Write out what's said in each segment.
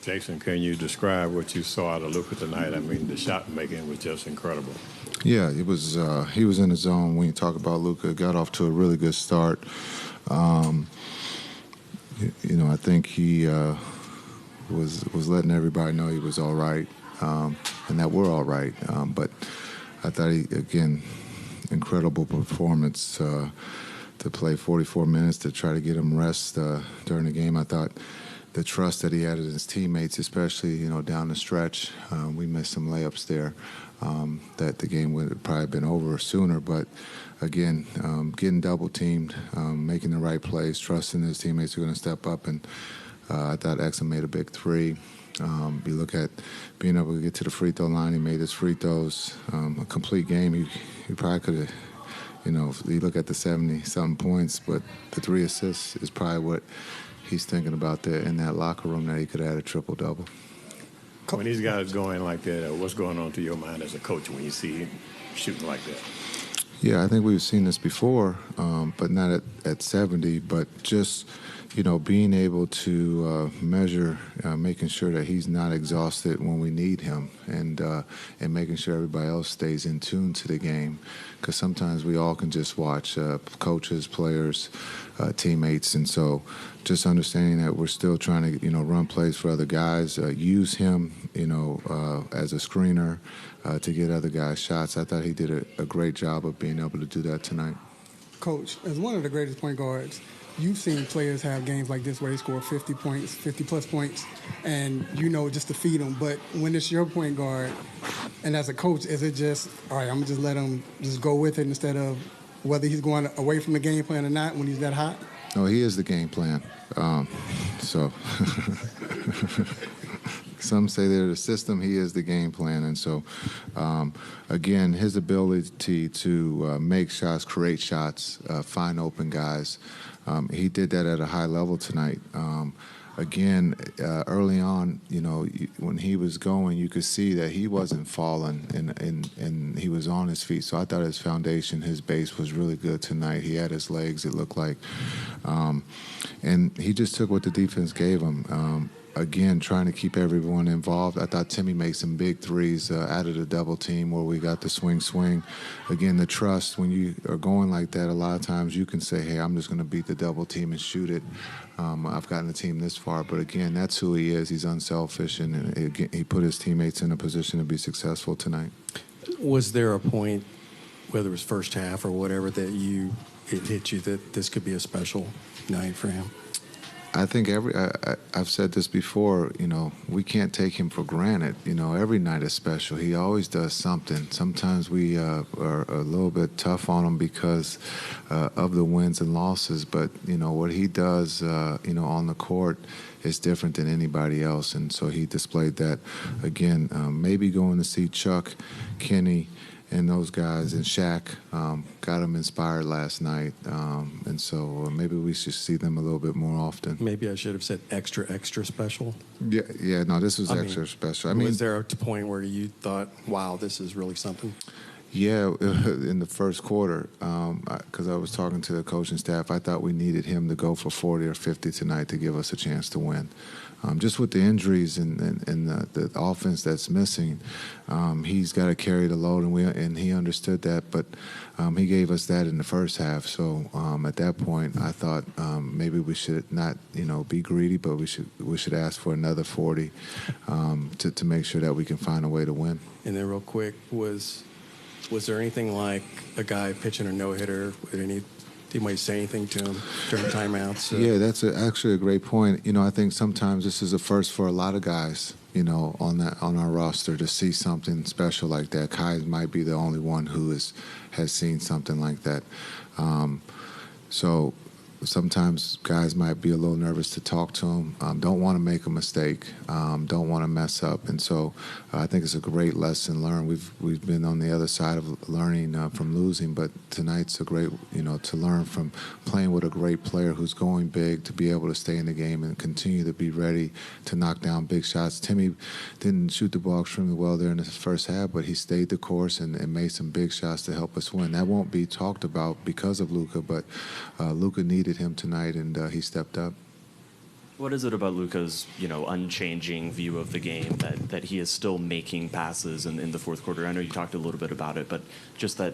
Jason, can you describe what you saw out of Luka tonight? I mean, the shot making was just incredible. Yeah, it was. He was in the zone when you talk about Luka. Got off to a really good start. I think he was letting everybody know he was all right, and that we're all right. But I thought again, incredible performance to play 44 minutes to try to get him rest during the game. I thought the trust that he had in his teammates, especially down the stretch, we missed some layups there. That the game would have probably been over sooner, but again, getting double teamed, making the right plays, trusting his teammates are going to step up, and I thought Exum made a big three. You look at being able to get to the free throw line, he made his free throws, a complete game. He probably could have, you look at the 70-something points, but the 3 assists is probably what he's thinking about there in that locker room, that he could add a triple-double. When these guys going like that, what's going on through your mind as a coach when you see him shooting like that? Yeah, I think we've seen this before, but not at 70, but just, being able to measure, making sure that he's not exhausted when we need him, and making sure everybody else stays in tune to the game. Because sometimes we all can just watch coaches, players, teammates, and so just understanding that we're still trying to, run plays for other guys, use him, as a screener to get other guys shots. I thought he did a great job of being able to do that tonight. Coach, as one of the greatest point guards, you've seen players have games like this where they score 50 points, 50-plus points, and just to feed them. But when it's your point guard, and as a coach, is it just, all right, I'm going to just let him just go with it instead of whether he's going away from the game plan or not when he's that hot? No, he is the game plan. So some say they're the system. He is the game plan. And so, again, his ability to make shots, create shots, find open guys, he did that at a high level tonight. Again, early on, when he was going, you could see that he wasn't falling and he was on his feet. So I thought his foundation, his base was really good tonight. He had his legs, it looked like. And he just took what the defense gave him. Again, trying to keep everyone involved. I thought Timmy made some big threes out of the double team where we got the swing. Again, the trust, when you are going like that, a lot of times you can say, hey, I'm just going to beat the double team and shoot it. I've gotten the team this far. But again, that's who he is. He's unselfish, and he put his teammates in a position to be successful tonight. Was there a point, whether it was first half or whatever, that it hit you that this could be a special night for him? I think I've said this before, we can't take him for granted. Every night is special. He always does something. Sometimes we are a little bit tough on him because of the wins and losses. But, what he does, on the court is different than anybody else. And so he displayed that again. Maybe going to see Chuck, Kenny, and those guys, and Shaq got them inspired last night. And so maybe we should see them a little bit more often. Maybe I should have said extra special. Yeah, no, this was extra special. Was there a point where you thought, wow, this is really something? Yeah, in the first quarter, because I was talking to the coaching staff, I thought we needed him to go for 40 or 50 tonight to give us a chance to win. Just with the injuries and the offense that's missing, he's got to carry the load, and he understood that. But he gave us that in the first half. So at that point, I thought maybe we should not, be greedy, but we should ask for another 40 to make sure that we can find a way to win. And then real quick, was there anything like a guy pitching a no-hitter? Did anybody say anything to him during timeouts? Yeah, that's actually a great point. I think sometimes this is a first for a lot of guys, on our roster to see something special like that. Kai might be the only one who has seen something like that. So sometimes guys might be a little nervous to talk to him, don't want to make a mistake, don't want to mess up. And so I think it's a great lesson learned. We've been on the other side of learning from losing, but tonight's a great, to learn from playing with a great player who's going big, to be able to stay in the game and continue to be ready to knock down big shots. Timmy didn't shoot the ball extremely well there in the first half, but he stayed the course and made some big shots to help us win. That won't be talked about because of Luka, but Luka needed him tonight, and he stepped up. What is it about Luka's, unchanging view of the game that he is still making passes in the fourth quarter? I know you talked a little bit about it, but just that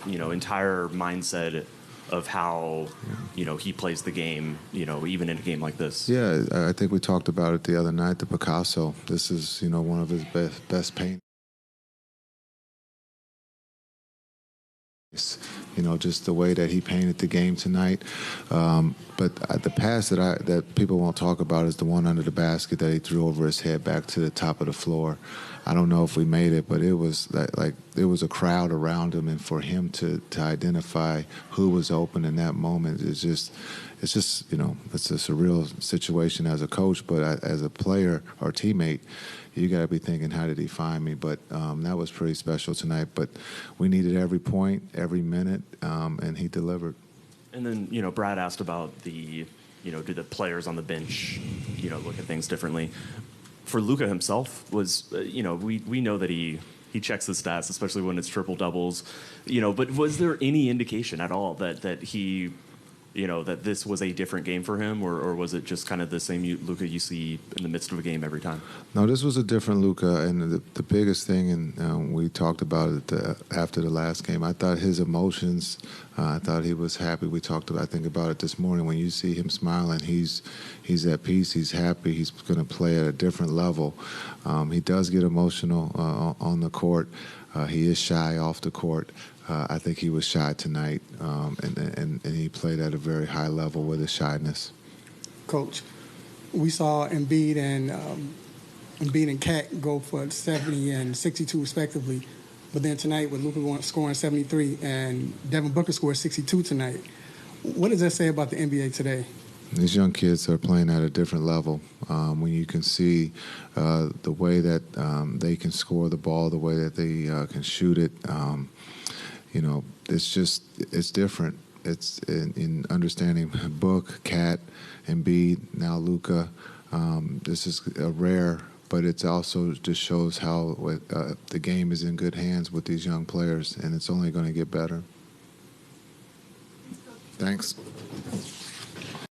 entire mindset of how, he plays the game, even in a game like this. Yeah, I think we talked about it the other night, the Picasso. This is, one of his best paintings. Just the way that he painted the game tonight. But the pass that people won't talk about is the one under the basket that he threw over his head back to the top of the floor. I don't know if we made it, but it was like there was a crowd around him, and for him to identify who was open in that moment it's just it's a surreal situation as a coach, but as a player or teammate, you got to be thinking, how did he find me? But that was pretty special tonight. But we needed every point, every minute, and he delivered. And then, Brad asked about do the players on the bench, look at things differently? For Luka himself, we know that he checks the stats, especially when it's triple doubles, but was there any indication at all that he, that this was a different game for him, or was it just kind of the same Luka you see in the midst of a game every time? No, this was a different Luka, and the biggest thing, and we talked about it after the last game, I thought his emotions, I thought he was happy. I think about it this morning. When you see him smiling, he's at peace, he's happy, he's going to play at a different level. He does get emotional on the court. He is shy off the court. I think he was shy tonight, and he played at a very high level with his shyness. Coach, we saw Embiid and Cat go for 70 and 62 respectively, but then tonight with Luka scoring 73 and Devin Booker scored 62 tonight. What does that say about the NBA today? These young kids are playing at a different level. When you can see the way that they can score the ball, the way that they can shoot it, it's different. It's in understanding Book, Cat, Embiid, now Luka. This is a rare, but it also just shows how the game is in good hands with these young players, and it's only going to get better. Thanks.